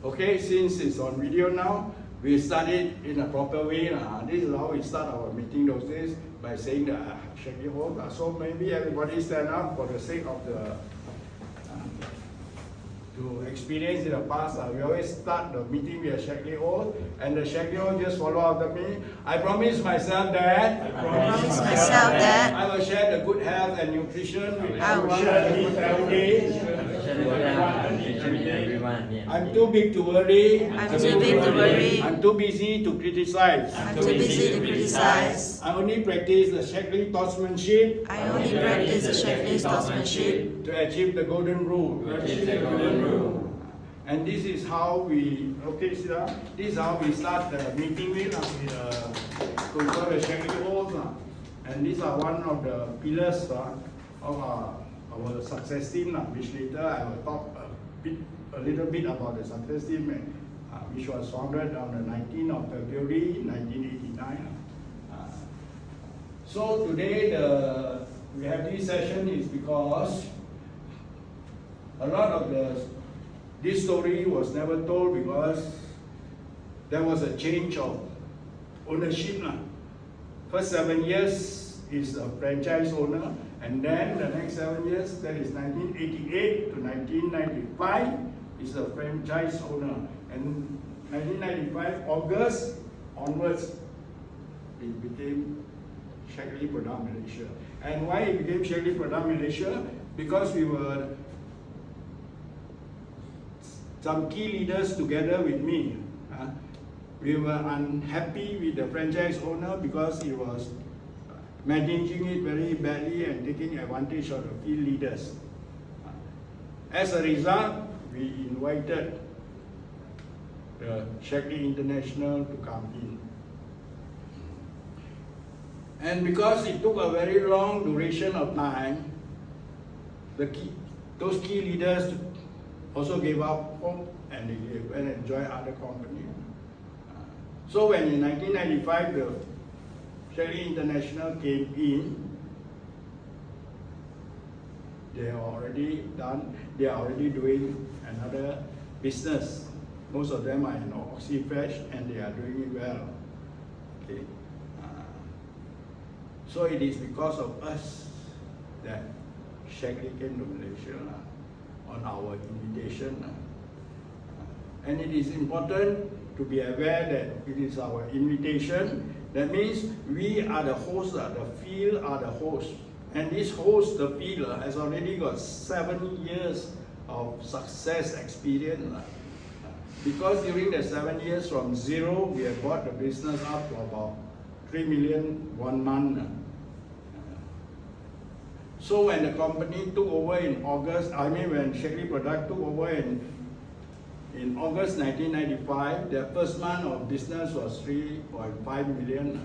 Okay, since it's on video now, we start it in a proper way. This is how we start our meeting those days, by saying the Shaklee Oath. So maybe everybody stand up for the sake of the to experience in the past. We always start the meeting with a Shaklee Oath, and the Shaklee Oath just follow after me. I promise myself that I will share the good health and nutrition with everyone. I'm too big to worry. I'm too busy to criticize. I only practice the Shaklee Thoughtsmanship to achieve the golden rule. And this is how we, this is how we start the meeting with the Shaklee Oath. And these are one of the pillars of our success team, which later I will talk a little bit about the success team, which was founded on the 19th of February 1989. So today we have this session is because a lot of this story was never told, because there was a change of ownership. First 7 years is a franchise owner, and then the next 7 years, that is 1988 to 1995, is a franchise owner. And 1995 August onwards, it became Shaklee Malaysia. And why it became Shaklee Malaysia? Because we were some key leaders together with me. We were unhappy with the franchise owner because he was managing it very badly and taking advantage of the field leaders. As a result, we invited the Shaklee International to come in. And because it took a very long duration of time, those key leaders also gave up hope, and they went and joined other companies. So when in 1995 the Shaklee International came in, they are already doing another business. Most of them are in Oxyfresh, and they are doing it well. Okay. So it is because of us that Shaklee came to Malaysia on our invitation. And it is important to be aware that it is our invitation. That means we are the host, the field are the host. And this host, the field, has already got 7 years of success experience. Because during the 7 years from zero, we have brought the business up to about 3 million 1 month. So when the company took over in August, when Shaklee Product took over in August 1995, their first month of business was 3.5 million.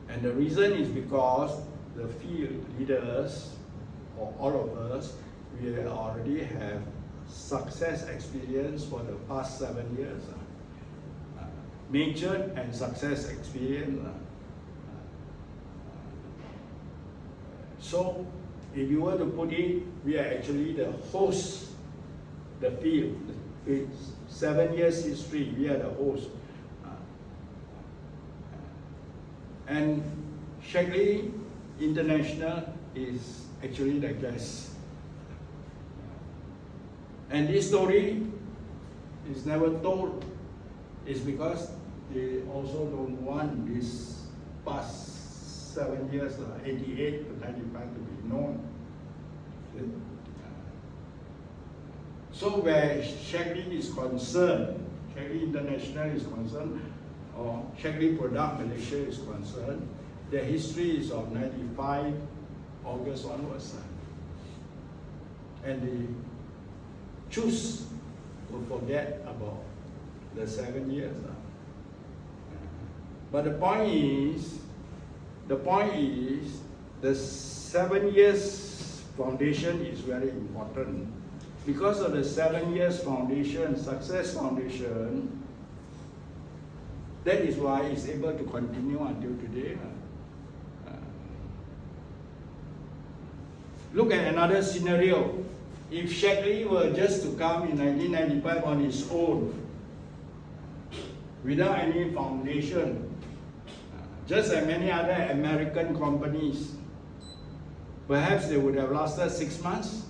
And the reason is because the field leaders, or all of us, we already have success experience for the past 7 years. Matured and success experience. So, if you were to put it, we are actually the host, the field. With 7 years history, we are the host. And Shaklee International is actually the guest. And this story is never told. It's because they also don't want this past 7 years, 88 to 95, to be known. So where Shaklee is concerned, Shaklee International is concerned, or Shaklee Product Malaysia is concerned, the history is of 95 August onwards. And they choose to forget about the 7 years. But the point is, the 7 years foundation is very important. Because of the 7 years foundation, success foundation, that is why it's able to continue until today. Look at another scenario. if Shaklee were just to come in 1995 on his own, without any foundation, just like many other American companies, perhaps they would have lasted 6 months,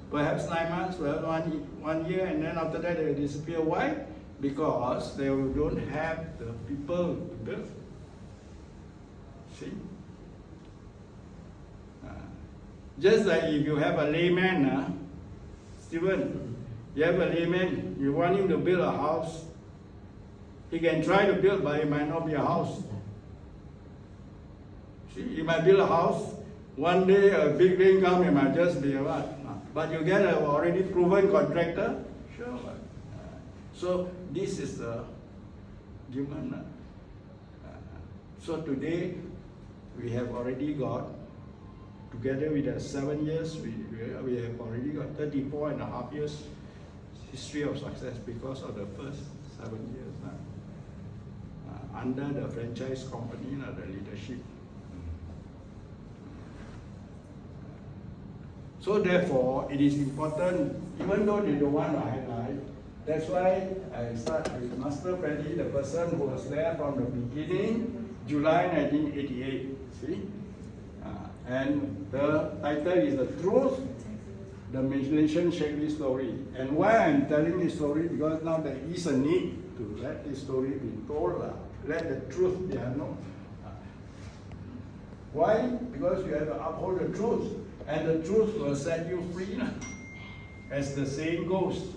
perhaps 9 months, perhaps 1 year, and then after that they will disappear. Why? Because they don't have the people to build. See? Just like if you have a layman, Stephen, you have a layman, you want him to build a house, he can try to build, but it might not be a house. See, you might build a house, one day a big rain comes, it might just be a what? But you get an already proven contractor, sure. So this is the human. So today we have already got, together with the 7 years, we have already got 34.5 years history of success because of the first 7 years under the franchise company, the leadership. So therefore, it is important, even though they don't want to highlight, that's why I start with Master Freddie, the person who was there from the beginning, July 1988. See? And the title is The Truth, the Malaysian Shaklee Story. And why I'm telling this story, because now there is a need to let this story be told, let the truth be known. Why? Because you have to uphold the truth, and the truth will set you free, as the saying goes.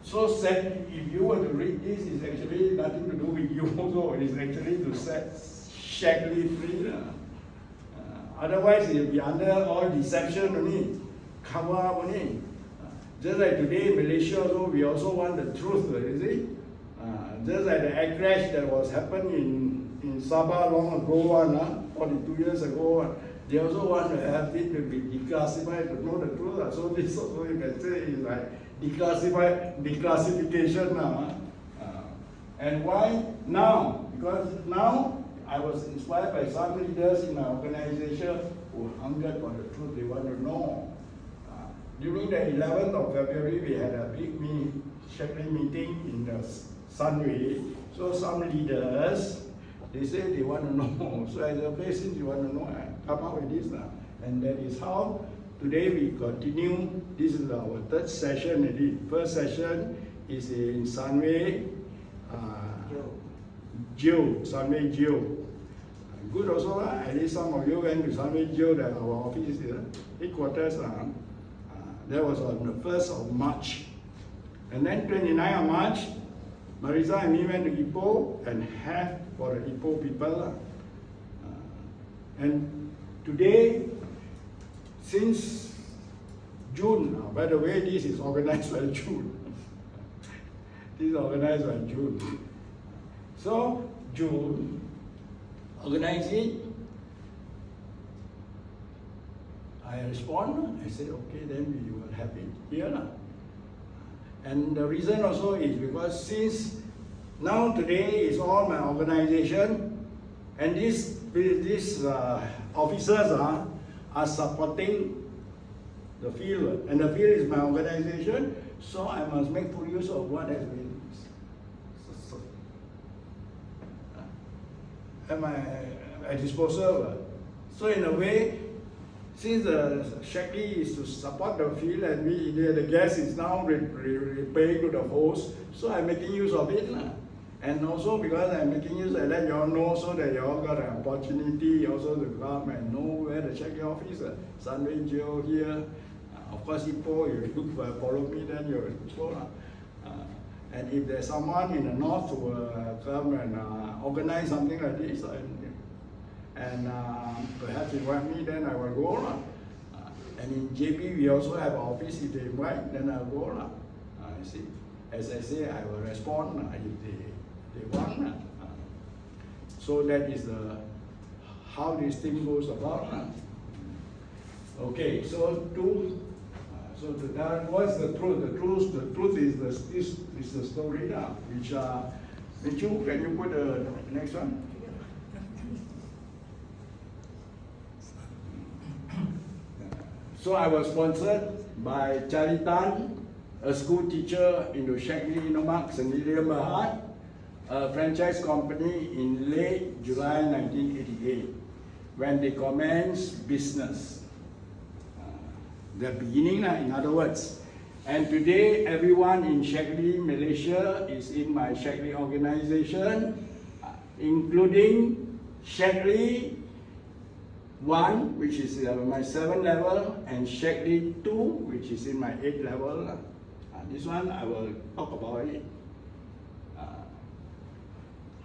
So if you were to read this, it's actually nothing to do with you also, it is actually to set Shaklee free. Otherwise, it will be under all deception only, cover up only. Just like today in Malaysia, also, we also want the truth, you see. Just like the air crash that was happening in Sabah long ago, 42 years ago, they also want to have it to be declassified to know the truth. So this also you can say is like declassification. And why now? Because now I was inspired by some leaders in my organization who hungered for the truth. They want to know. During the 11th of February, we had a big Shaklee meeting in the Sunway. So some leaders, they say they want to know. So I said, okay, since you want to know, come up with this now. And that is how today we continue. This is our third session. The first session is in Sunway, Sunway Geo. Good also, at least some of you went to Sunway Geo, that our office is headquarters. That was on the 1st of March. And then 29th of March, Marisa and me went to Ipoh and had for the Ipoh people. And today, since June, by the way, this is organized by June. This is organized by June. So, June, organize it. I respond, I said, okay, then we will have it here. And the reason also is because since now today is all my organization, and these officers are supporting the field, and the field is my organization, so I must make full use of what has been at my disposal. So in a way, since the Shaklee is to support the field and the guest is now paying to the host, so I'm making use of it. And also because I'm making use, I let you all know so that you all got an opportunity also to come and know where the Shaklee office is. Sunway Geo here. Of course, Ipoh, if you follow me, then you'll go. And if there's someone in the north who will come and organize something like this, and perhaps invite me, then I will go. And in JP, we also have an office. If they invite, then I'll go. See, as I say, I will respond if they want. So that is how this thing goes about. Okay, so what's the truth? The truth is the story now, which can you put the next one? So I was sponsored by Charlie Tan, a school teacher in the Shaklee Inomak Sendirian Berhad, a franchise company in late July 1988, when they commenced business. The beginning, in other words. And today, everyone in Shaklee Malaysia is in my Shaklee organization, including Shaklee 1, which is my 7th level, and Shaklee 2, which is in my 8th level. This one, I will talk about it.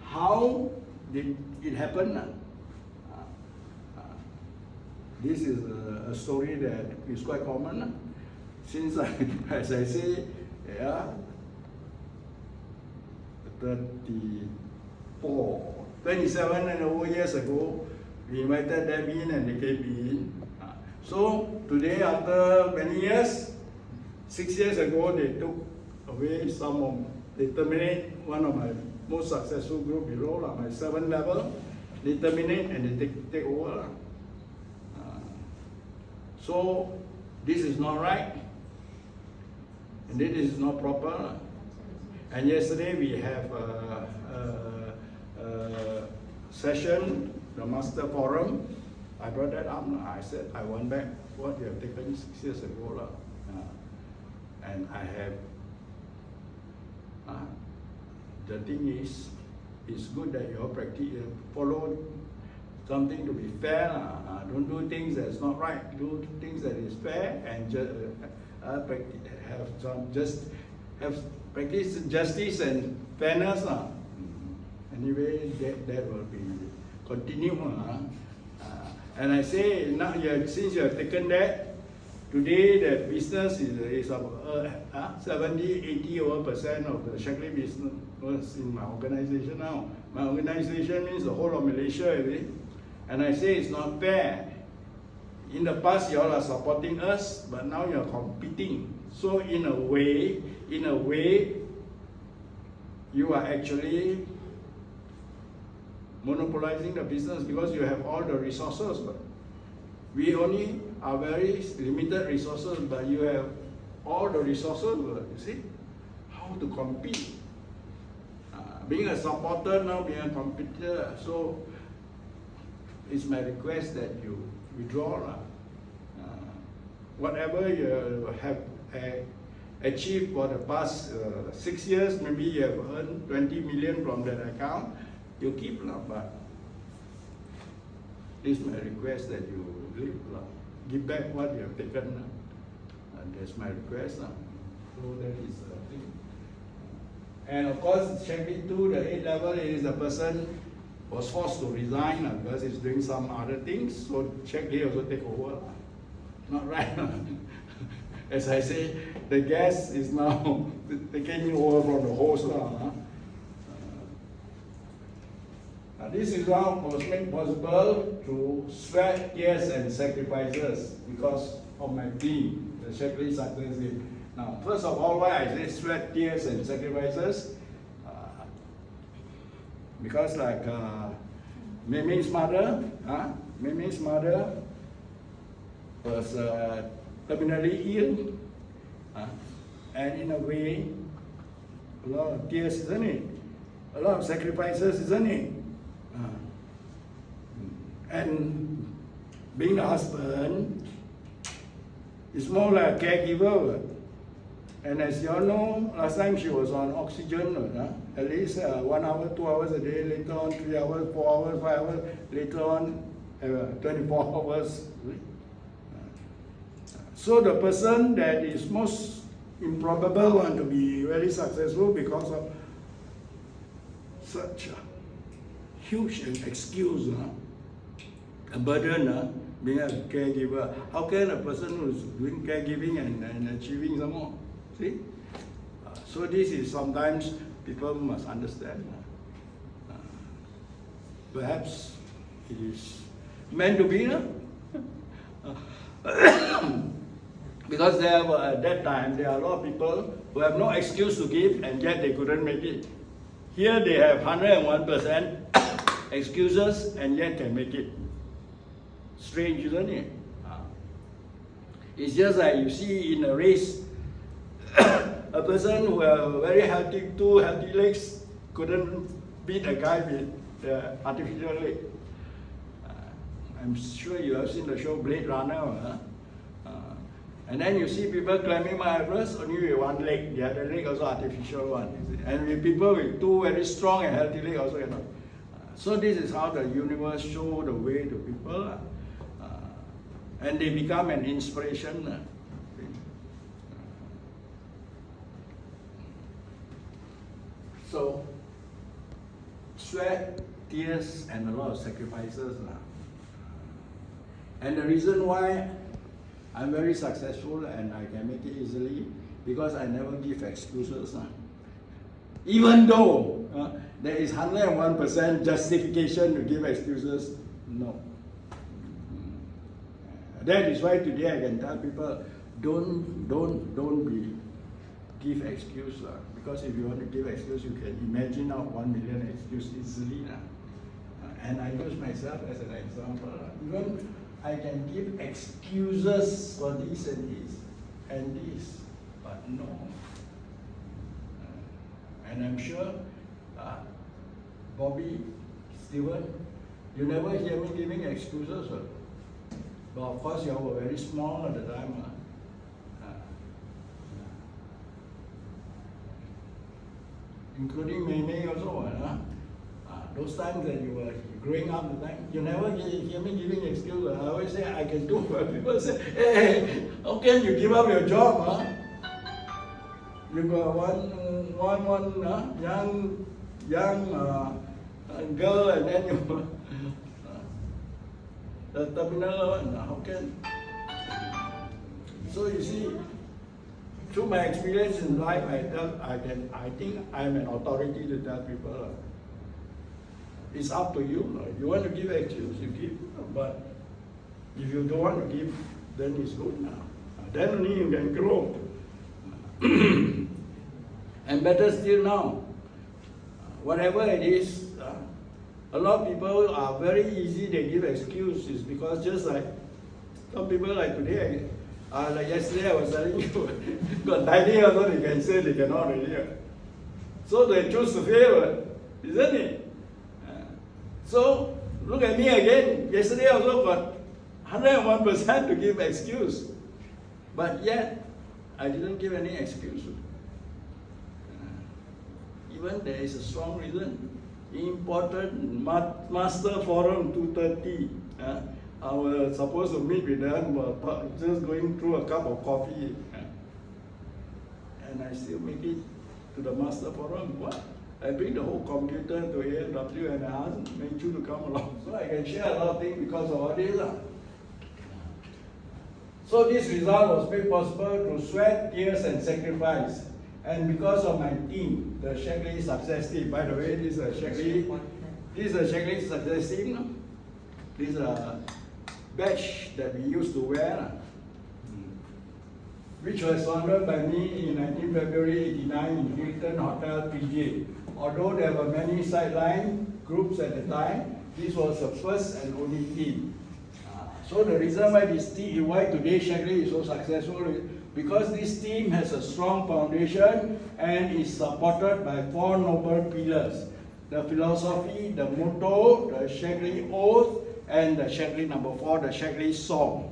How did it happen? This is a story that is quite common. Since, as I say, 27 and over years ago, we invited them in and they came in. So today, after many years, 6 years ago, they took away they terminate one of my most successful group below, my 7th level. They terminate and they take over. So this is not right, and this is not proper. And yesterday we have a session, the Master Forum. I brought that up. I said I want back what you have taken 6 years ago. And I have, the thing is, it's good that you all practice, follow something to be fair. Don't do things that's not right. Do things that is fair and practice justice and fairness. Anyway, that will be continued. And I say now, since you have taken that, today the business is 70-80% of the Shaklee business was in my organization now. My organization means the whole of Malaysia, really. And I say it's not fair. In the past, you all are supporting us, but now you are competing. So in a way, you are actually monopolizing the business because you have all the resources. But we only are very limited resources, but you have all the resources. You see how to compete. Being a supporter now, being a competitor. So it's my request that you withdraw. Whatever you have achieved for the past 6 years, maybe you have earned 20 million from that account, you keep, but it's my request that you leave, give back what you have taken. That's my request. So that is the thing. And of course, Shaklee 2, the 8th level, is the person was forced to resign because he's doing some other things. So Shaklee also take over. Not right. As I say, the guest is now taking over from the host. This is how was made possible through sweat, tears, and sacrifices because of my team, the Shaklee success team. Now, first of all, why I say sweat, tears, and sacrifices? Because like Mimi's mother was terminally ill, and in a way, a lot of tears, isn't it? A lot of sacrifices, isn't it? And being a husband is more like a caregiver. And as you all know, last time she was on oxygen, at least 1 hour, 2 hours a day, later on 3 hours, 4 hours, 5 hours, later on 24 hours. So the person that is most improbable one to be very successful because of such a huge excuse, a burden, being a caregiver. How can a person who is doing caregiving and achieving some more? See? So this is sometimes people must understand. Perhaps it is meant to be, because there were, at that time, there are a lot of people who have no excuse to give and yet they couldn't make it. Here they have 101% excuses and yet can make it. Strange, isn't it? It's just like you see in a race, a person who has very healthy, 2 healthy legs couldn't beat a guy with the artificial leg. I'm sure you have seen the show Blade Runner. Huh? And then you see people climbing Mount Everest only with 1 leg, the other leg also artificial one. And with people with 2 very strong and healthy legs also cannot. So this is how the universe show the way to people. And they become an inspiration. So, sweat, tears, and a lot of sacrifices. And the reason why I'm very successful and I can make it easily, because I never give excuses. Even though there is 101% justification to give excuses, no. That is why today I can tell people, don't give excuse. Because if you want to give excuse, you can imagine out 1 million excuses easily. And I use myself as an example. Even I can give excuses for this and this, but no. And I'm sure, Bobby, Stephen, you never hear me giving excuses. But of course, you were very small at the time. Including Mei also. Those times that you were growing up, you never hear me giving excuses. I always say I can do it. People say, hey, how can you give up your job? You got one young girl, and then you the terminal one. How can? So you see, through my experience in life, I think I'm an authority to tell people. It's up to you. If you want to give excuse, you give. But if you don't want to give, then it's good now. Then only you can grow. And better still now, whatever it is, a lot of people are very easy, they give excuses because just like some people like today, like yesterday I was telling you, got 90 also they can say they cannot really. So they choose to fail, isn't it? So look at me again. Yesterday I also got 101% to give excuse, but yet I didn't give any excuse. Even there is a strong reason. Important Master Forum 2:30. I was supposed to meet with them, but just going through a cup of coffee, and I still make it to the Master Forum. What? I bring the whole computer to AFW and I ask you to come along. So I can share a lot of things because of all this. So this result was made possible through sweat, tears, and sacrifice. And because of my team, the Shaklee success team. By the way, this is a Shaklee success team. This is a badge that we used to wear, which was founded by me in 19 February 89 in Hilton Hotel, PJ. Although there were many sideline groups at the time, this was the first and only team. So the reason why why today Shaklee is so successful is because this team has a strong foundation and is supported by 4 noble pillars: the philosophy, the motto, the Shaklee oath, and the Shaklee number 4, the Shaklee song.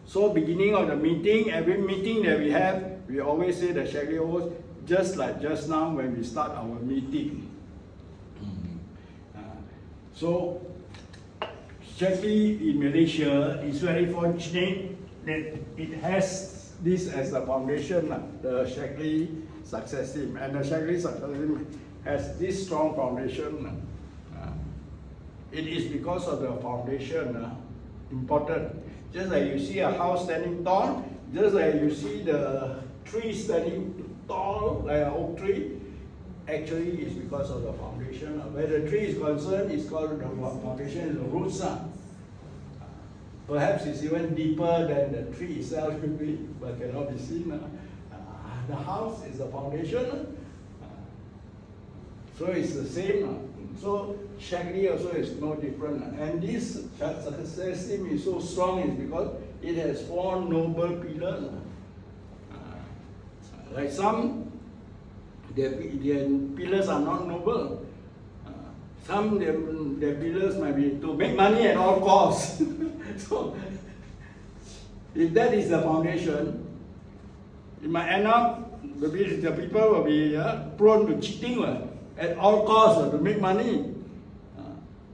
So beginning of the meeting, every meeting that we have, we always say the Shaklee oath, just like just now when we start our meeting. So Shaklee in Malaysia is very fortunate that it has this as the foundation, the Shaklee success team. And the Shaklee success team has this strong foundation. It is because of the foundation important. Just like you see a house standing tall, just like you see the tree standing tall like an oak tree, actually it's because of the foundation. Where the tree is concerned, it's called the foundation is the roots. Perhaps it's even deeper than the tree itself could be, but cannot be seen. The house is the foundation. So it's the same. So Shaklee also is no different. And this success team is so strong is because it has 4 noble pillars. Like some, their pillars are not noble. Some their pillars might be to make money at all costs. So, if that is the foundation, it might end up the people will be prone to cheating at all costs to make money.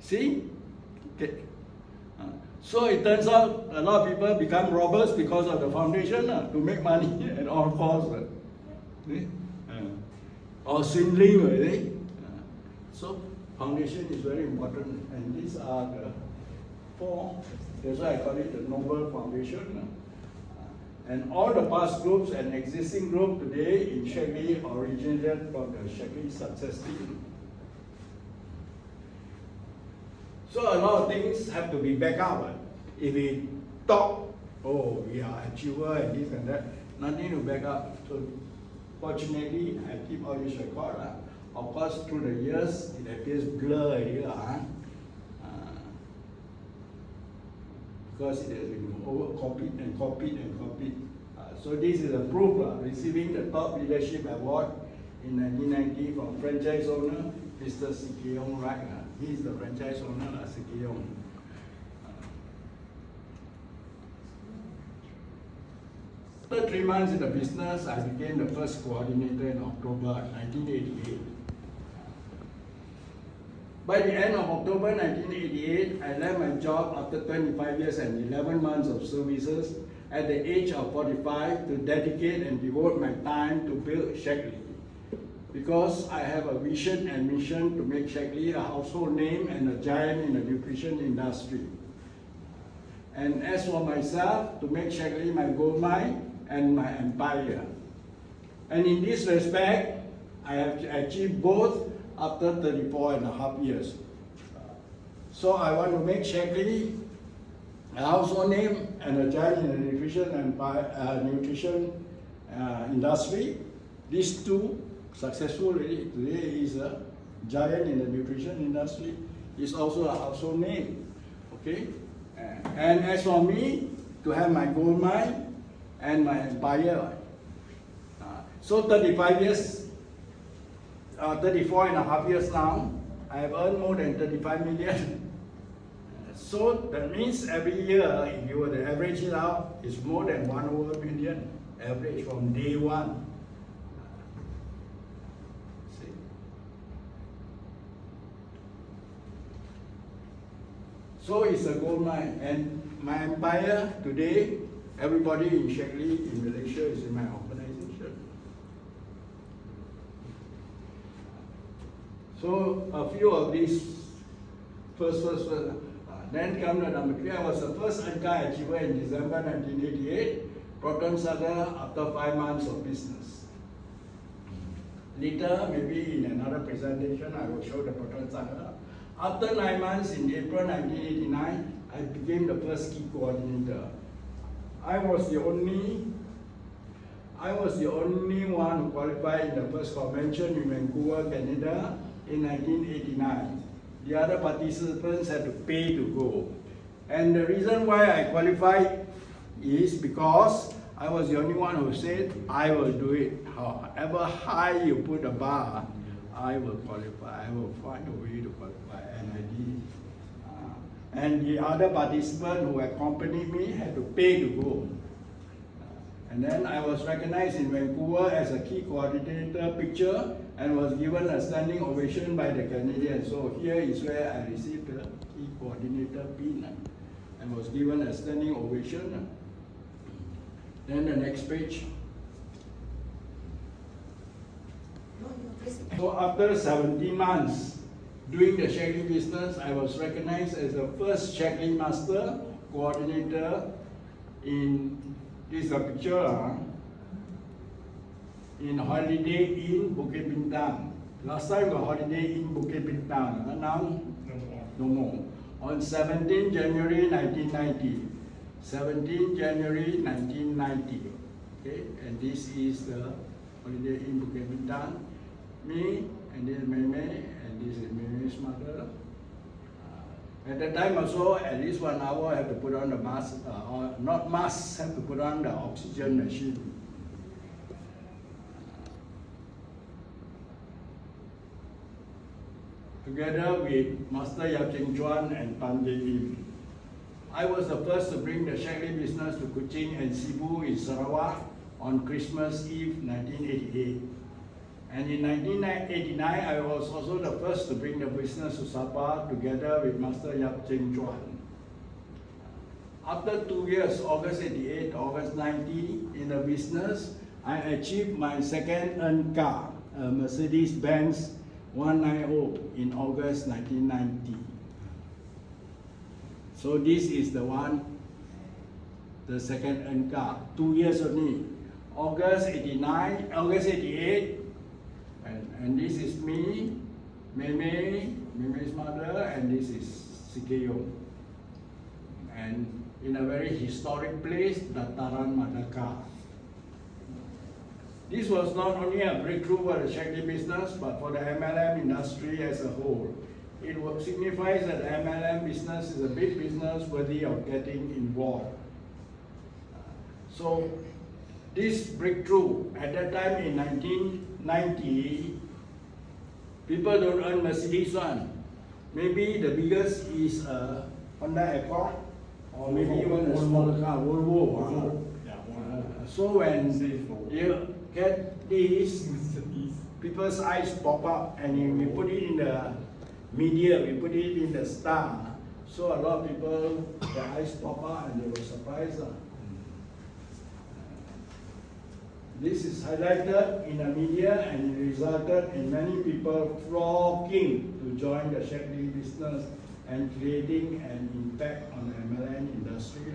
See? Okay. So it turns out a lot of people become robbers because of the foundation to make money at all costs. Or swindling. So foundation is very important, and these are the 4. That's why I call it the noble foundation. And all the past groups and existing group today in Shaklee originated from the Shaklee success team. So a lot of things have to be backed up. If we talk, oh, we are achiever and this and that, nothing to back up. So fortunately, I keep all this record. Of course, through the years, it appears blurred here. Because it has been copied and copied and copied. So this is a proof, receiving the top leadership award in 1990 from franchise owner, Mr. Sikeyong Wright. He is the franchise owner, Sikeyong. After 3 months in the business, I became the first coordinator in October 1988. By the end of October 1988, I left my job after 25 years and 11 months of services at the age of 45 to dedicate and devote my time to build Shaklee. Because I have a vision and mission to make Shaklee a household name and a giant in the nutrition industry. And as for myself, to make Shaklee my gold mine and my empire. And in this respect, I have achieved both after 34.5 years. So I want to make Shaklee a household name and a giant in the nutrition industry. These 2 successful already. Today is a giant in the nutrition industry. Is also a household name. Okay? And as for me, to have my gold mine and my empire. So 35 years, 34.5 years now, I have earned more than 35 million. So that means every year, if you were to average it out, it's more than 1 million average from day one. See? So it's a gold mine. And my empire today, everybody in Shaklee in Malaysia is in my organization. So a few of these first. Then come the number 3. I was the first Ankai achiever in December 1988. Proton Saga after 5 months of business. Later, maybe in another presentation, I will show the Proton Saga. After 9 months in April 1989, I became the first key coordinator. I was the only one who qualified in the first convention in Vancouver, Canada in 1989. The other participants had to pay to go. And the reason why I qualified is because I was the only one who said, I will do it. However high you put the bar, I will qualify. I will find a way to qualify. And I did. And the other participant who accompanied me had to pay to go. And then I was recognized in Vancouver as a key coordinator picture and was given a standing ovation by the Canadians. So here is where I received the key coordinator pin and was given a standing ovation. Then the next page. So after 17 months doing the Shaklee business, I was recognized as the first Shaklee Master Coordinator in, this is a picture, in Holiday Inn Bukit Bintang. Last time got Holiday Inn Bukit Bintang, now no more. On 17 January 1990. 17 January 1990. Okay, and this is the Holiday Inn Bukit Bintang. Me, and this is Mei, and this is Mei's mother. At that time also, at least 1 hour, I have to put on the mask, or not mask, have to put on the oxygen machine. Together with Master Yap Cheng Chuan and Tan Jay Lim. I was the first to bring the Shaklee business to Kuching and Cebu in Sarawak on Christmas Eve 1988. And in 1989, I was also the first to bring the business to Sabah together with Master Yap Cheng Chuan. After 2 years, August 88, August 90, in the business, I achieved my second earned car, a Mercedes-Benz 190 in August 1990. So this is the one, the second earned car, 2 years only. August 89, August 88, and this is me, Meme's mother, and this is Sikeyong. And in a very historic place, Dataran Madaka. This was not only a breakthrough for the Shaklee business, but for the MLM industry as a whole. It signifies that the MLM business is a big business worthy of getting involved. So this breakthrough, at that time in 1990, people don't earn Mercedes one. Maybe the biggest is a Honda Accord, or maybe even a smaller car, Volvo. So when you get this, people's eyes pop up, and we put it in the media, we put it in the Star. So a lot of people, their eyes pop up and they were surprised. This is highlighted in the media and it resulted in many people flocking to join the Shaklee business and creating an impact on the MLM industry.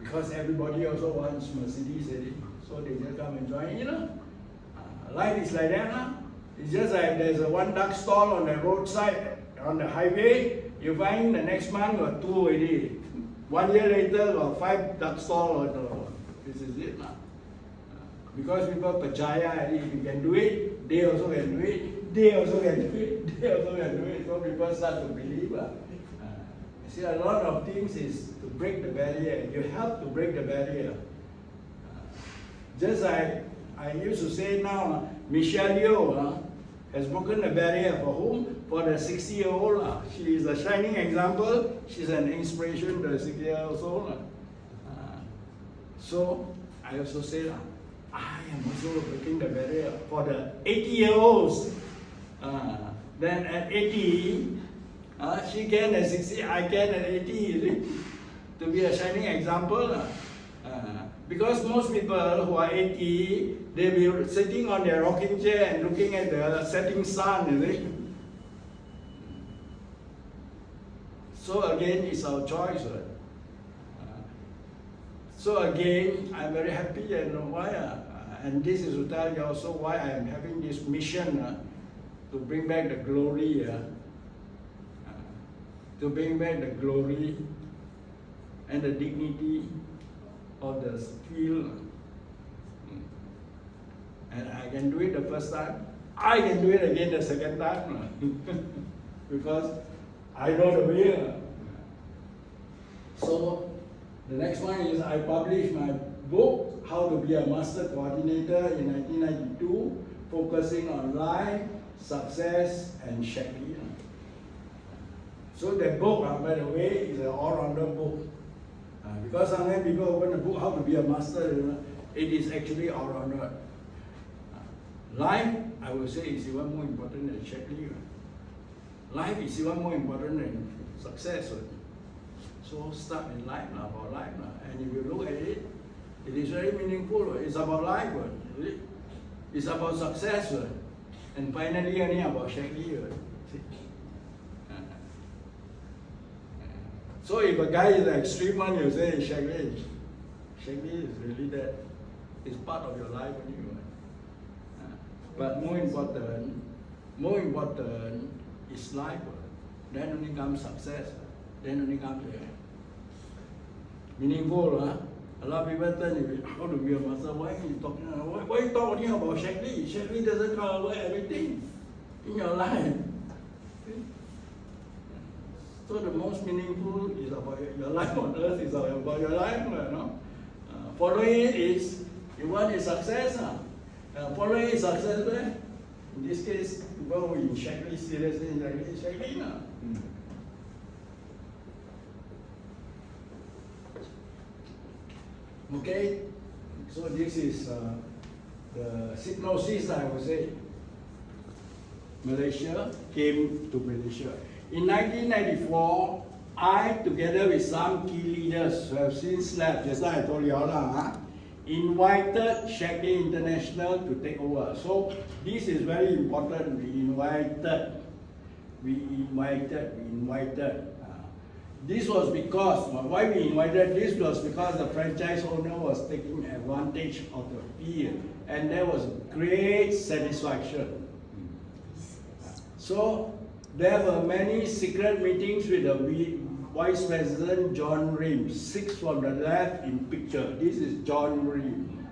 Because everybody also wants Mercedes, so they just come and join. Life is like that. It's just like there's a one dark stall on the roadside, on the highway. You find the next month got 2 already. 1 year later got 5 dark stalls. This is it. Because people percaya, if you can do it, they also can do it. They also can do it. They also can do it. So people start to believe. See, a lot of things is to break the barrier. You help to break the barrier. Just like I used to say now, Michelle Yeoh has broken the barrier for whom? For the 60-year-old. She is a shining example. She's an inspiration to the 60-year-old. So I also say, I am also breaking the barrier for the 80-year-olds. Then at 80, she can at 60, I can at 80. To be a shining example. Because most people who are 80, they'll be sitting on their rocking chair and looking at the setting sun, So again, it's our choice. So again, I'm very happy and why, and this is to tell you also why I am having this mission to bring back the glory, to bring back the glory and the dignity of the field. And I can do it the first time. I can do it again the second time because I know the way. So the next one is I published my book, How to Be a Master Coordinator, in 1992, focusing on life, success, and Shaklee. So that book, by the way, is an all-rounder book. Because sometimes people open the book, How to Be a Master, it is actually all-rounder. Life, I would say, is even more important than Shaklee. Life is even more important than success. So start in life, about life. And if you look at it, it is very meaningful. It's about life. It's about success. And finally, only about Shaklee. So if a guy is an extreme one, you say Shaklee. Shaklee is really that. It's part of your life anyway. But more important is life. Then only comes success. Then only comes meaningful. A lot of people tell you, how to be a master? Why are you talking? Why are you talking about Shaklee? Shaklee doesn't cover everything in your life. So the most meaningful is about your life on earth, is about your life, you know. Following it is, you want a success. Following is success, in this case, people who in Shaklee, seriously in Shaklee. Okay, so this is the synopsis, I would say. Malaysia came to Malaysia. In 1994, I, together with some key leaders who have since left, just like I told you all, invited Shaklee International to take over. So this is very important. We invited. This was because, why we invited this was because the franchise owner was taking advantage of the fear, and there was great satisfaction. So there were many secret meetings with the Vice President John Rim, 6 from the left in picture. This is John Rim.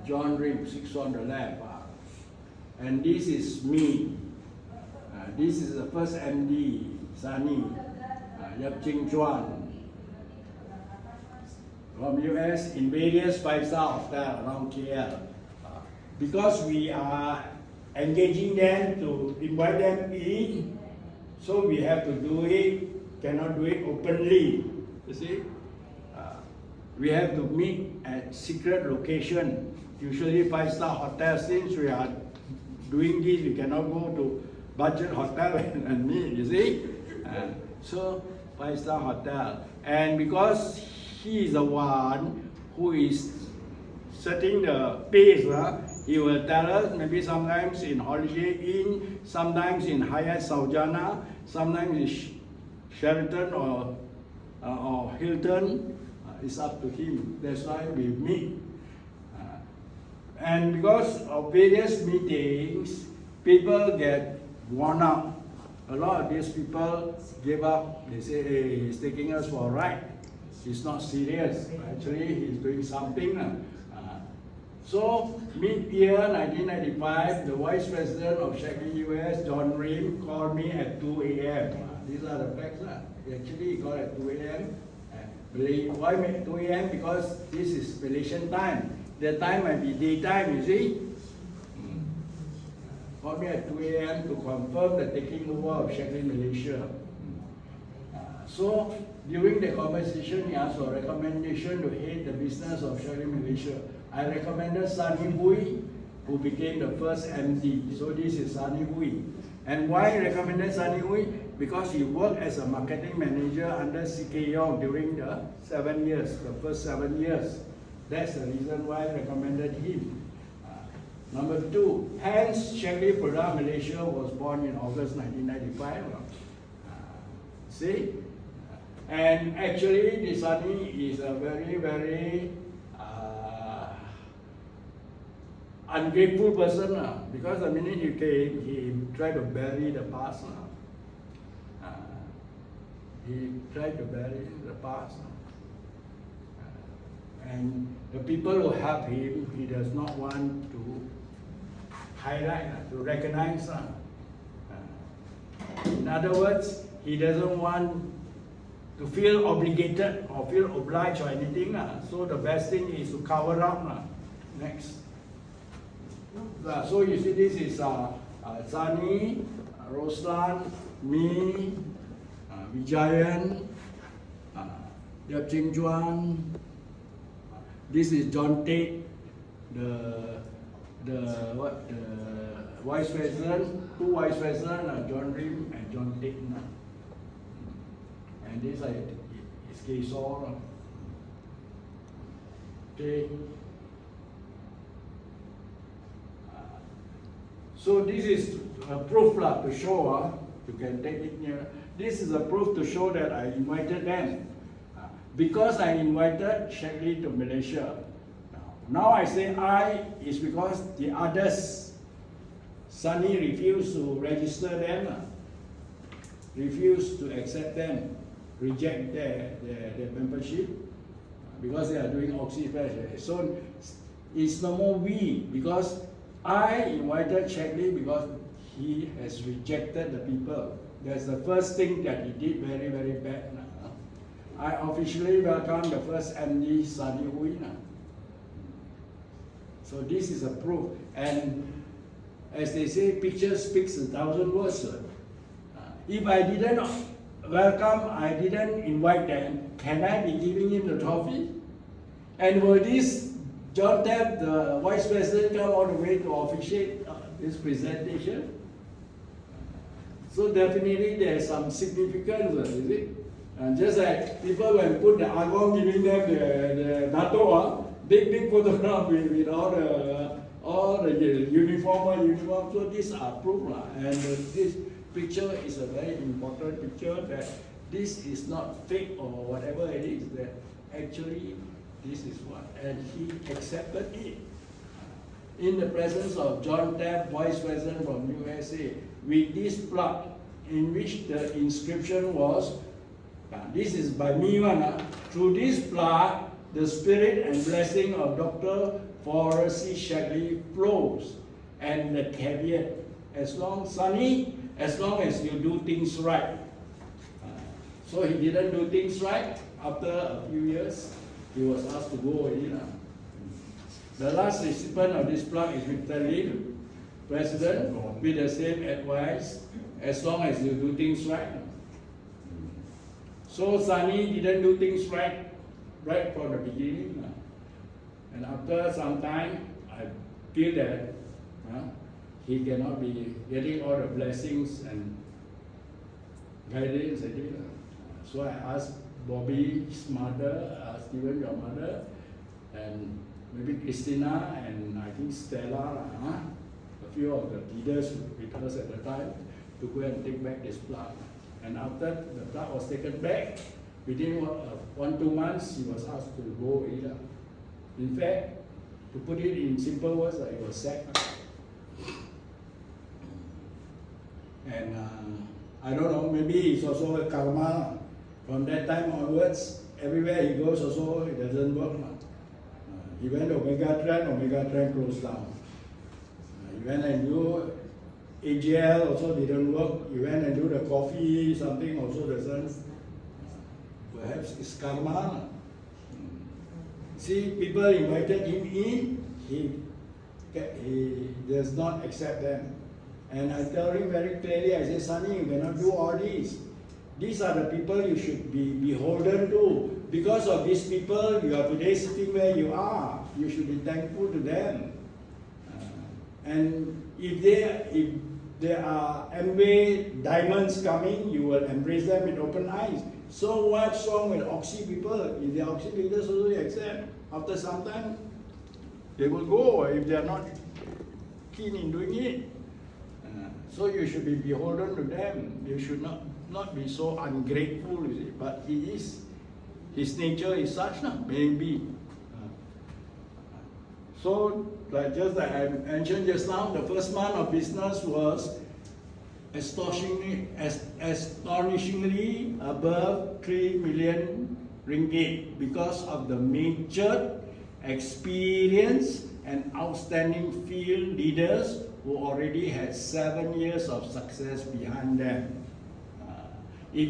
John Rim, 6 on the left. And this is me. This is the first MD, Sunny, Yap Ching Chuan. From US in various 5-star hotels around KL. Because we are engaging them to invite them in, so we have to do it, cannot do it openly, you see. We have to meet at secret location, usually 5-star hotels. Since we are doing this, we cannot go to budget hotel and meet, you see. So 5-star hotel, and because he is the one who is setting the pace, he will tell us maybe sometimes in Holiday Inn, sometimes in Hyatt Saujana, sometimes in Sheraton or Hilton. It's up to him. That's why we meet. And because of various meetings, people get worn out. A lot of these people give up. They say, hey, he's taking us for a ride. He's not serious. Actually, he's doing something. So, mid-year 1995, the Vice President of Shaklee US, John Rim, called me at 2 a.m. These are the facts. Actually, he called at 2 a.m. Why 2 a.m.? Because this is Malaysian time. The time might be daytime, you see. Called me at 2 a.m. to confirm the taking over of Shaklee Malaysia. So, during the conversation, he asked for a recommendation to head the business of Shaklee Malaysia. I recommended Sunny Bui, who became the first MD. So this is Sunny Bui. And why I recommended Sunny Bui? Because he worked as a marketing manager under CK Yong during the 7 years, the first 7 years. That's the reason why I recommended him. Number 2, hence Shaklee Product Malaysia was born in August 1995. See? And actually, the Sunny is a very, very ungrateful person, because the minute he came, he tried to bury the past. He tried to bury the past. And the people who help him, he does not want to highlight, to recognize. In other words, he doesn't want to feel obligated or feel obliged or anything. So the best thing is to cover up. Next. So you see, this is Sunny, Roslan, me, Vijayan, Yap Ching Chuan. This is John Tate, the Vice President, 2 Vice President, John Rim and John Tate. And this is Kesor. Okay. So this is a proof to show, you can take it here. This is a proof to show that I invited them. Because I invited Shaklee to Malaysia. Now I say I is because the others, Sunny refused to register them, refused to accept them, reject their membership, because they are doing Oxyfresh. So it's no more we, because I invited Shaklee because he has rejected the people. That's the first thing that he did very, very bad. I officially welcome the first MD, Sunny Hui. So this is a proof. And as they say, picture speaks 1,000 words. If I didn't welcome, I didn't invite them, can I be giving him the trophy? And will this John Tapp, the Vice President, come all the way to officiate this presentation? So definitely there's some significance, is it? And just like people when put the Agong giving them the NATO, big photograph with all the uniform. So these are proof. And this picture is a very important picture that this is not fake or whatever it is, that actually this is what, and he accepted it. In the presence of John Tapp, Vice President from USA, with this plaque in which the inscription was, this is by me through this plaque, the spirit and blessing of Dr. Forrest Shaklee flows. And the caveat, as long as you do things right. So he didn't do things right. After a few years, he was asked to go already. The last recipient of this plaque is Mr. Lee, President, with the same advice, as long as you do things right. So Sunny didn't do things right from the beginning. And after some time, I feel that he cannot be getting all the blessings and guidance. So I asked Bobby's mother, Stephen, your mother, and maybe Christina, and I think Stella, a few of the leaders with us at the time, to go and take back this plaque. And after the plaque was taken back, within 1-2 months, he was asked to go either. In fact, to put it in simple words, he was sacked. And I don't know, maybe it's also a karma. From that time onwards, everywhere he goes also, it doesn't work. He went to Omega Trend closed down. He went and do AGL, also didn't work. He went and do the coffee, something also doesn't. Perhaps it's karma. See, people invited him in, he does not accept them. And I tell him very clearly, I say, Sunny, you cannot do all this. These are the people you should be beholden to. Because of these people, you are today sitting where you are. You should be thankful to them. And if there are Amway diamonds coming, you will embrace them with open eyes. So what's wrong with Oxy people? If they are Oxy leaders also accept. After some time, they will go if they are not keen in doing it. So you should be beholden to them. You should not be so ungrateful, you see. But he is, his nature is such, maybe. So, just like I mentioned just now, the first month of business was astonishingly above 3 million ringgit because of the matured, experienced, and outstanding field leaders who already had 7 years of success behind them. If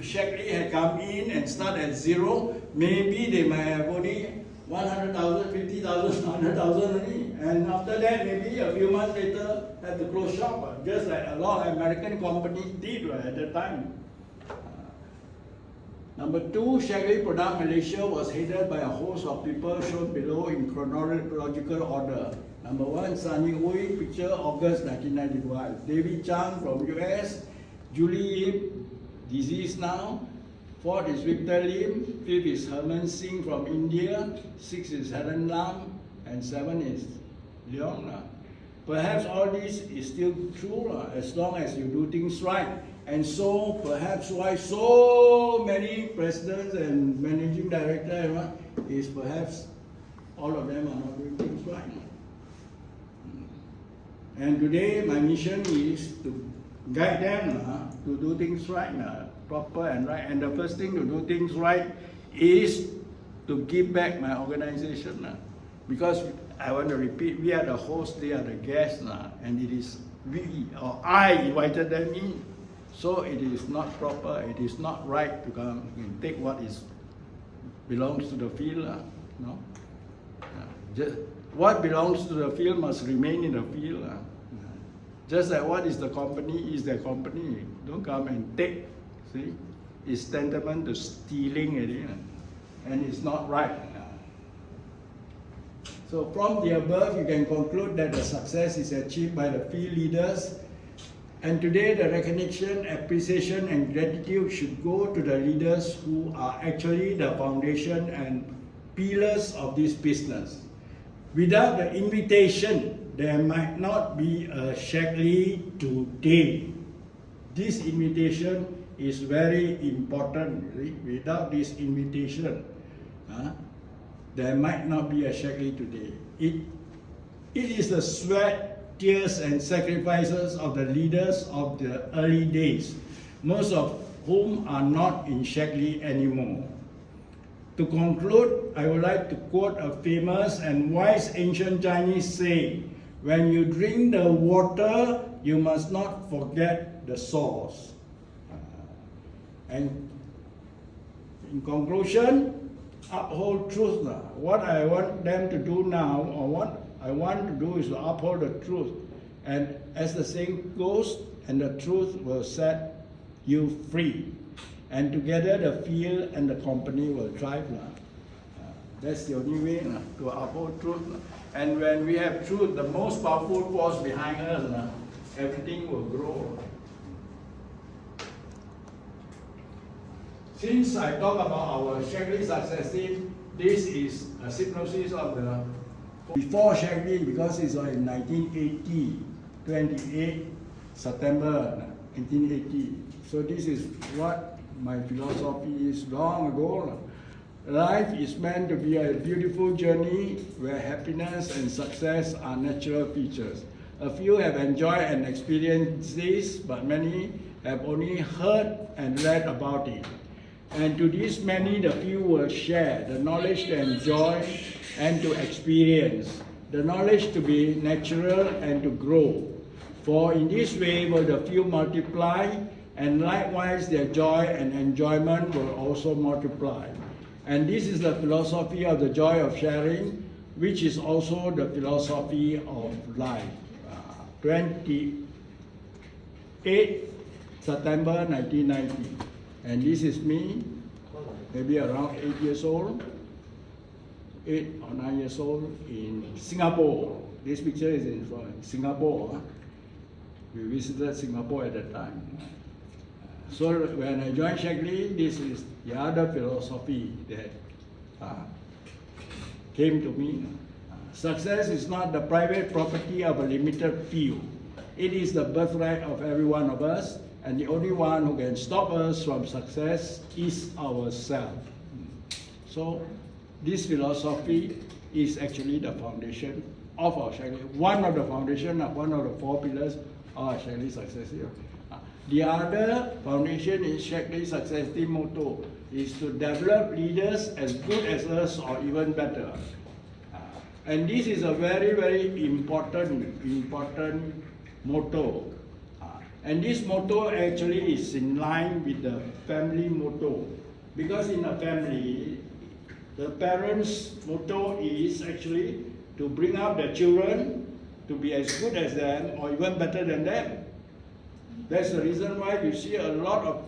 Shaklee had come in and started at zero, maybe they might have only 100,000, 50,000, 100,000 only. And after that, maybe a few months later, had to close shop, just like a lot of American companies did at the time. Number 2, Shaklee Malaysia was headed by a host of people shown below in chronological order. Number 1, Sunny Hui, picture August 1995. David Chang from US, Julie Lim, deceased now. 4th is Victor Lim, 5th is Herman Singh from India, 6th is Helen Lam, and 7th is Leong. Perhaps all this is still true as long as you do things right. And so perhaps why so many presidents and managing directors is perhaps all of them are not doing things right. And today my mission is to guide them to do things right, proper and right. And the first thing to do things right is to give back my organization. Because I want to repeat, we are the host, they are the guests, and it is I invited them in. So it is not proper, it is not right to come and take what is belongs to the field. No? What belongs to the field must remain in the field. Just like what is the company is the company. Don't come and take. See? It's tantamount to stealing it, and it's not right. So from the above, you can conclude that the success is achieved by the field leaders. And today, the recognition, appreciation, and gratitude should go to the leaders who are actually the foundation and pillars of this business. Without the invitation, there might not be a Shaklee today. This invitation is very important. Really. Without this invitation, there might not be a Shaklee today. It is the sweat, tears, and sacrifices of the leaders of the early days, most of whom are not in Shaklee anymore. To conclude, I would like to quote a famous and wise ancient Chinese saying, "When you drink the water, you must not forget the source." And in conclusion, uphold truth. What I want them to do now, or what I want to do, is to uphold the truth. And as the saying goes, and the truth will set you free. And together the field and the company will thrive. That's the only way to uphold truth. And when we have truth, the most powerful force behind us, everything will grow. Since I talk about our Shaklee success team, this is a synopsis of the before Shaklee, because it's in 1980, 28 September 1980. So this is what my philosophy is long ago. Life is meant to be a beautiful journey where happiness and success are natural features. A few have enjoyed and experienced this, but many have only heard and read about it. And to these many, the few will share the knowledge to enjoy and to experience, the knowledge to be natural and to grow. For in this way will the few multiply, and likewise their joy and enjoyment will also multiply. And this is the philosophy of the joy of sharing, which is also the philosophy of life. 28 September 1990. And this is me, maybe around 8 years old, 8 or 9 years old in Singapore. This picture is in Singapore. We visited Singapore at that time. So when I joined Shaklee, this is the other philosophy that came to me. Success is not the private property of a limited few. It is the birthright of every one of us, and the only one who can stop us from success is ourselves. So this philosophy is actually the foundation of our Shaklee. One of the foundation, one of the 4 pillars of our Shaklee success here. The other foundation is Shaklee success team motto is to develop leaders as good as us or even better. And this is a very, very important motto. And this motto actually is in line with the family motto. Because in a family, the parents' motto is actually to bring up their children to be as good as them or even better than them. That's the reason why you see a lot of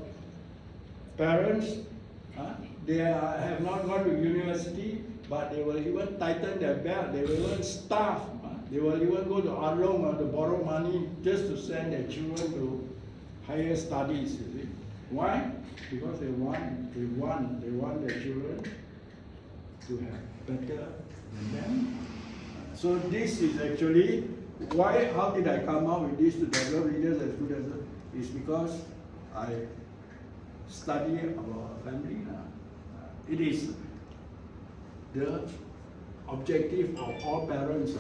parents, they have not gone to university, but they will even tighten their belt, they will even starve, they will even go to Arlong to borrow money just to send their children to higher studies. You see. Why? Because they want their children to have better than them. So this is actually why. How did I come out with this to develop leaders as good as us? Is because I study about family. It is the objective of all parents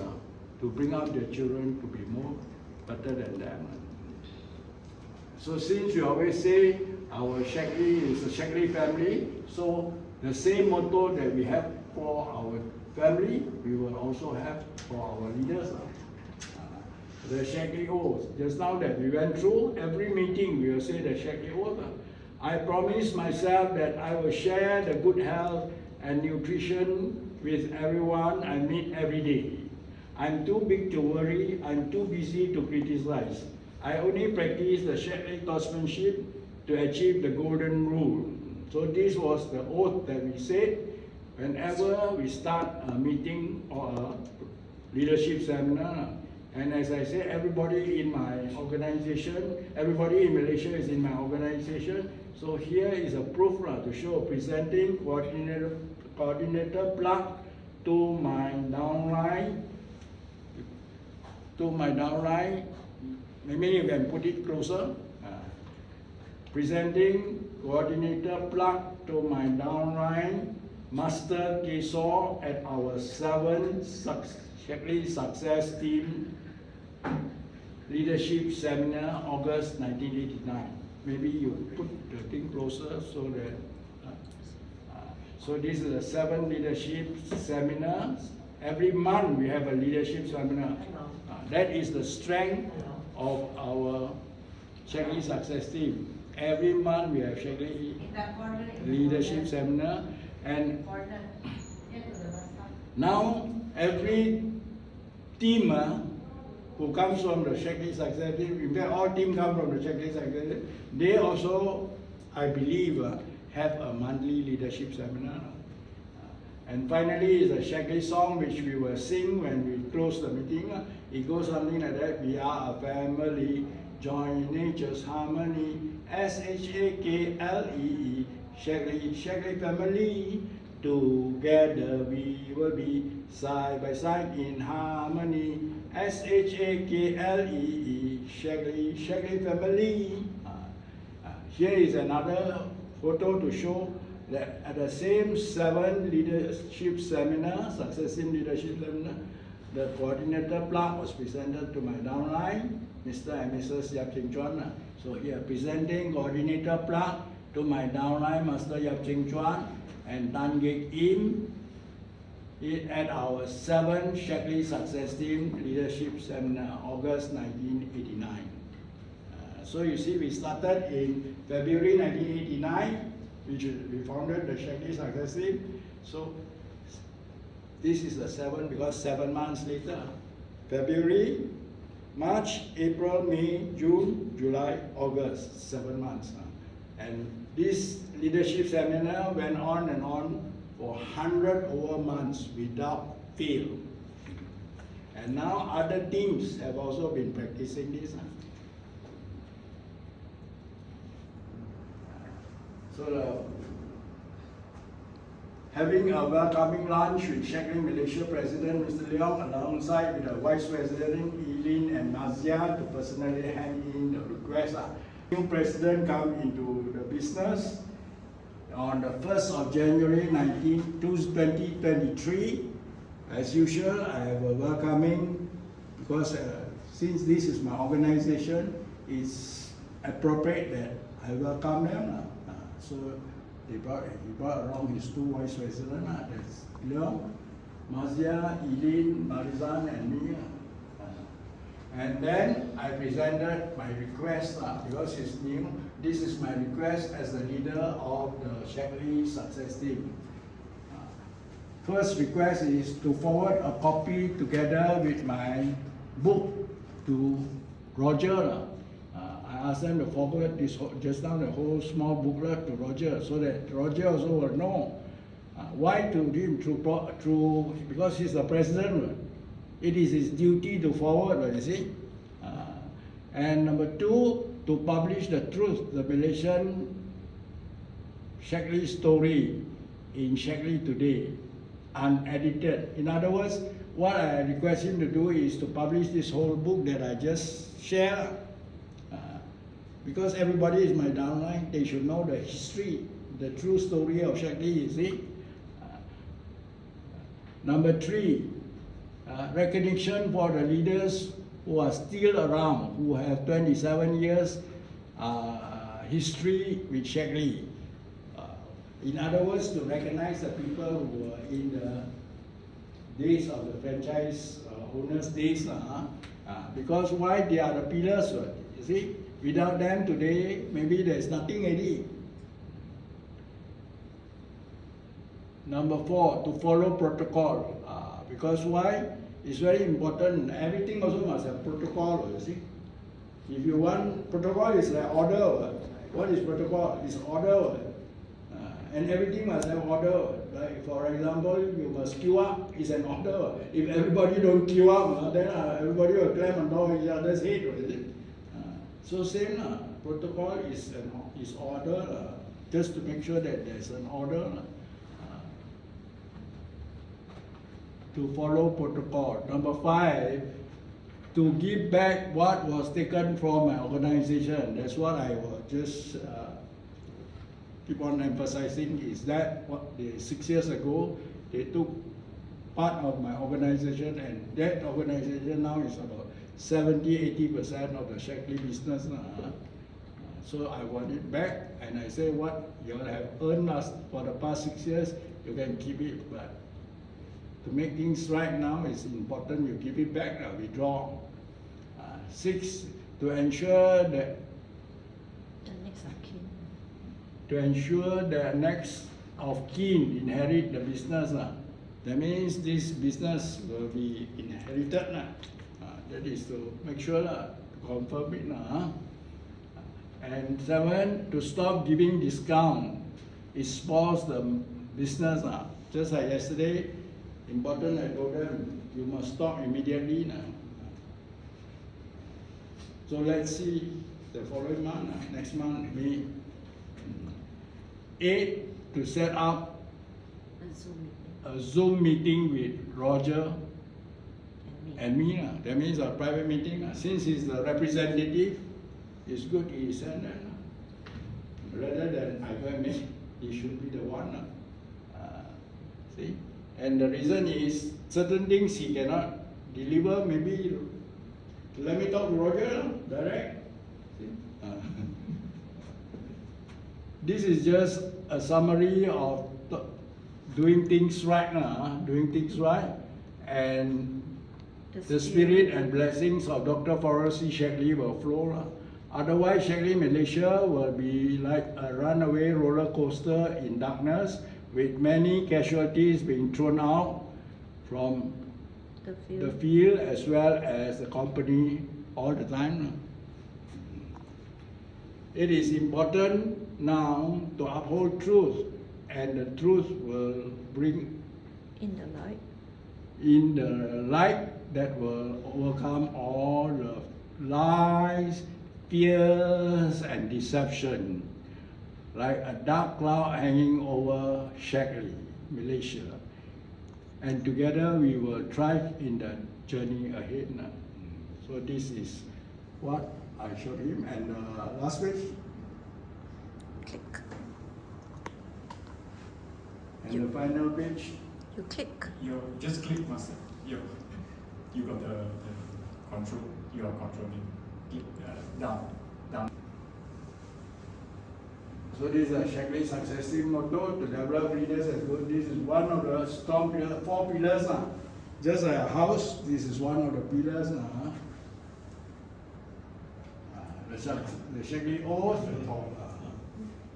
to bring up their children to be more better than them. So since we always say our Shaklee is a Shaklee family, so the same motto that we have for our family, we will also have for our leaders. the Shaklee oath. Just now that we went through, every meeting we will say the Shaklee oath. I promise myself that I will share the good health and nutrition with everyone I meet every day. I'm too big to worry, I'm too busy to criticize. I only practice the Shaklee sportsmanship to achieve the golden rule. So this was the oath that we said whenever we start a meeting or a leadership seminar. And as I said, everybody in my organization, everybody in Malaysia is in my organization. So here is a proof to show presenting coordinator plug to my downline. Maybe you can put it closer. Presenting coordinator plug to my downline, Master Kesor at our 7th Shaklee Success Team Leadership Seminar, August 1989. Maybe you put the thing closer so that. So this is the 7th leadership seminar. Every month we have a leadership seminar. That is the strength of our Shaklee Success Team. Every month we have Shaklee leadership seminar, and now every team who comes from the Shaklee Success Team, in fact all teams come from the Shaklee Success Team, they also, I believe, have a monthly leadership seminar. And finally is a Shaklee song which we will sing when we close the meeting. It goes something like that: we are a family, join nature's harmony, Shaklee, Shaklee family. Together we will be side by side in harmony, Shaklee, Shaklee family. Here is another photo to show that at the same 7 leadership seminar, successive leadership seminar, the coordinator plaque was presented to my downline, Mr. and Mrs. Yap Ching Chuan. So here presenting coordinator plaque to my downline, Master Yap Ching Chuan and Tan Gek Im at our 7th Shaklee Success Team Leadership Seminar, August 1989. So you see, we started in February 1989, which we founded the Shaklee Success Team. So this is the 7 because 7 months later, February, March, April, May, June, July, August, 7 months. And this leadership seminar went on and on for 100 over months without fail. And now other teams have also been practicing this. So having a welcoming lunch with Shaklee Malaysia President Mr. Leong, alongside with the Vice President Eileen and Nazia to personally hand in the request. New President come into the business on the 1st of January 2023. As usual, I have a welcoming because since this is my organization, it's appropriate that I welcome them. So he brought along his 2 vice presidents, that's Leong, Mazia, Eileen, Marizan, and me. And then I presented my request because it's new. This is my request as the leader of the Shaklee Success Team. First request is to forward a copy together with my book to Roger. I asked them to forward this just now the whole small booklet to Roger so that Roger also will know why to him through because he's the president. It is his duty to forward, you see. And number 2, to publish the truth, the Malaysian Shaklee story in Shaklee Today, unedited. In other words, what I request him to do is to publish this whole book that I just shared. Because everybody is my downline, they should know the history, the true story of Shaklee, you see. Number 3, recognition for the leaders who are still around, who have 27 years history with Shaklee. In other words, to recognize the people who are in days of the franchise owners' days. Because why? They are the pillars. You see, without them today, maybe there is nothing already. Number 4, to follow protocol. Because why? It's very important. Everything also must have protocol. You see, if you want protocol, is like order. What is protocol? It's order. And everything must have order. Like for example, you must queue up. It's an order. If everybody don't queue up, then everybody will climb on top of each other's head. So same protocol is order. Just to make sure that there's an order. To follow protocol. Number 5, to give back what was taken from my organization. That's what I will just keep on emphasizing, is that what 6 years ago they took part of my organization, and that organization now is about 70-80% of the Shaklee business. So I want it back, and I say what you have earned us for the past 6 years, you can keep it, but to make things right now, it's important you give it back, withdraw. 6, to ensure that the next of kin inherit the business. That means this business will be inherited. That is to make sure, to confirm it. And 7, to stop giving discount. It spoils the business. Just like yesterday, important, I told them, you must stop immediately now. So let's see the following month, next month, May. 8, to set up a Zoom meeting with Roger and me. That means a private meeting. Since he's the representative, it's good he send that. Rather than I go and make, he should be the one. See? And the reason is, certain things he cannot deliver, maybe let me talk to Roger, direct. This is just a summary of doing things right, and the spirit and blessings of Dr. Forrest C. Shaklee will flow. Otherwise, Shaklee Malaysia will be like a runaway roller coaster in darkness, with many casualties being thrown out from the field as well as the company all the time. It is important now to uphold truth, and the truth will bring in the light that will overcome all the lies, fears, and deception, like a dark cloud hanging over Shaklee, Malaysia. And together we will thrive in the journey ahead. So this is what I showed him. And last page. Click. And the final page. You click. You just click, Master. You got the control. You are controlling. Click down. So this is a Shaklee successive motto to develop leaders as good. This is one of the strong pillars, 4 pillars. Just like a house, this is one of the pillars. The Shaklee oath.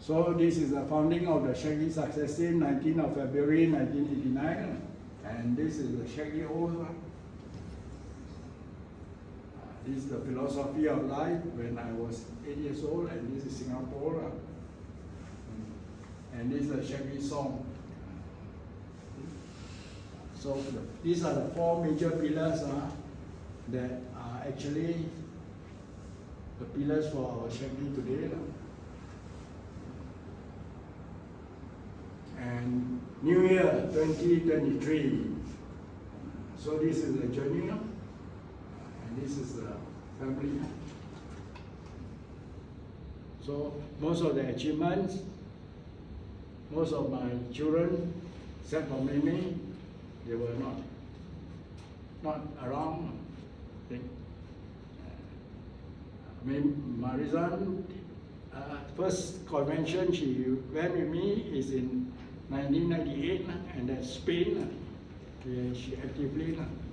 So this is the founding of the Shaklee successive, 19th of February 1989. And this is the Shaklee oath. This is the philosophy of life when I was 8 years old, and this is Singapore. And this is a Shaklee song. So these are the 4 major pillars that are actually the pillars for our Shaklee today. And New Year 2023. So this is the journey, and this is the family. So most of the achievements, most of my children, except for Mimi, they were not around. Marizan, first convention she went with me is in 1998, and that's Spain. Okay, she actively lah.